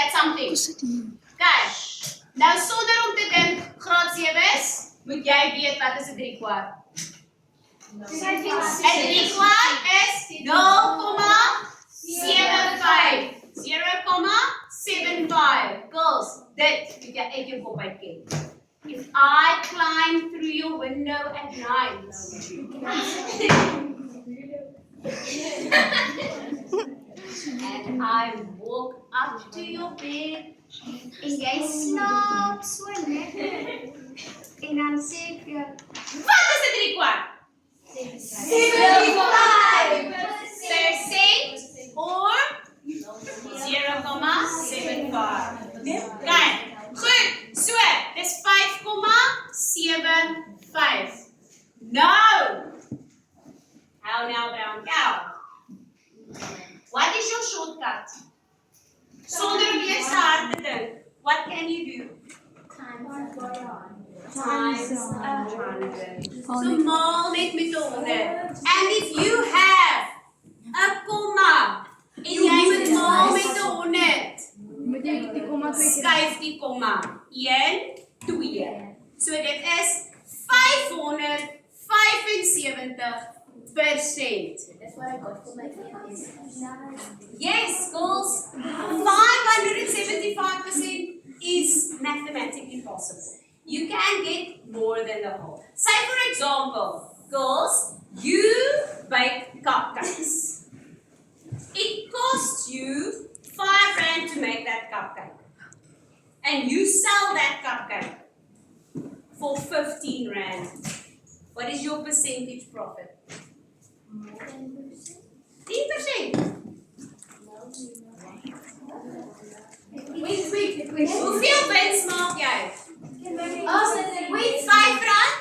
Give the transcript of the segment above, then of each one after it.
That's something. Okay. Nou sonder om te dink graad 7 is, moet jy weet wat is 'n 3/4. 'n 3/4 is 0,75. 0,75. Girls, dit moet jy uit jou kop uit ken. If I climb through your window at night, and I walk up to your bed, En jy slaap so net. En dan sê ek vir jou, wat is 'n 3/4? 75% or 0,75. Okay, goed. So, dis 5,75. Nou, hou nou brown cow. What is your shortcut? Sonder om eers hard te dink, what can you do? Times 100. So maal net met 100. And if you have 'n komma en jy moet maal met 100, moet jy die komma skuif die komma. 1, 2. So dit is 575%. That's what I got for my kids. Yes, girls, 575% is mathematically possible. You can get more than the whole. Say for example, girls, you bake cupcakes. It costs you 5 rand to make that cupcake. And you sell that cupcake for 15 rand. What is your percentage profit? 10%. Wait. Hoeveel wins maak jy? Wait, 5 rand?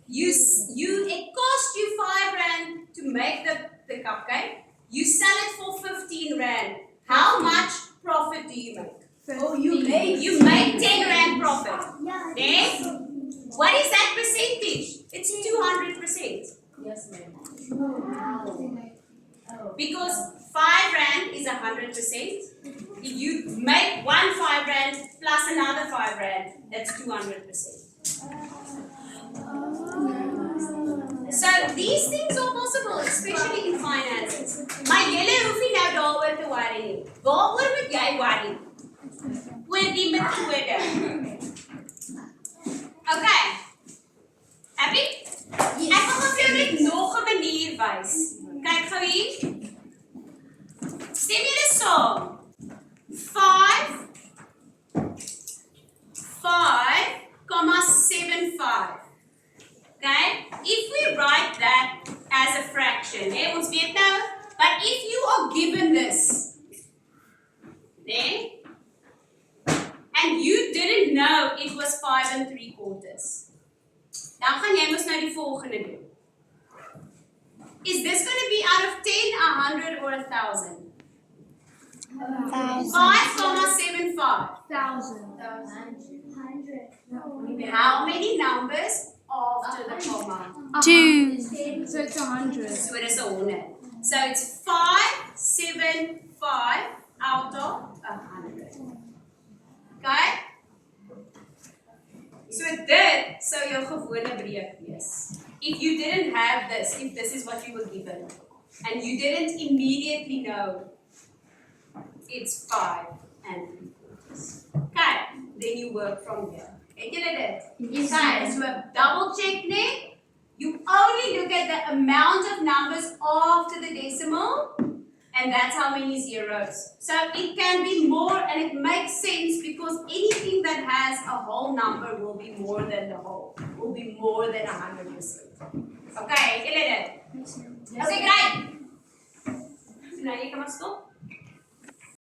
It cost you 5 rand to make the cupcake. You sell it for 15 rand. How much profit do you make? You make 10 rand profit. Then, what is that percentage? It's 200%. Yes, ma'am. Because 5 rand is 100%. If you make 5 rand plus another 5 rand, that's 200%. So these things are possible, especially in finances. Maar julle hoef nie nou daaroor te worry nie. Waaroor moet jy worry? Oor die metode. Okay. Happy? Ek wil vir jou net nog 'n manier wys. Kyk gou hier. Stem julle saam? 5,75. Okay? If we write that as a fraction, ons weet nou, but if you are given this, and you didn't know it was 5 3/4, dan gaan jy mos nou die volgende doen. Is this going to be out of 10, 100 or 1,000? 5,75. 100. How many numbers after the comma? 2. So it's 100. So it is 100. So it's 575 out of 100. Okay? So dit sou jou gewone breek wees. If you didn't have this, if this is what you were given, and you didn't immediately know it's 5 and 3/4. Okay, then you work from here. Het julle dit? Yes, Okay, so double check net. You only look at the amount of numbers after the decimal, and that's how many zeros. So it can be more, and it makes sense because anything that has a whole number will be more than the whole, will be more than 100%. Okay, get it? Okay, great. So now you come stop.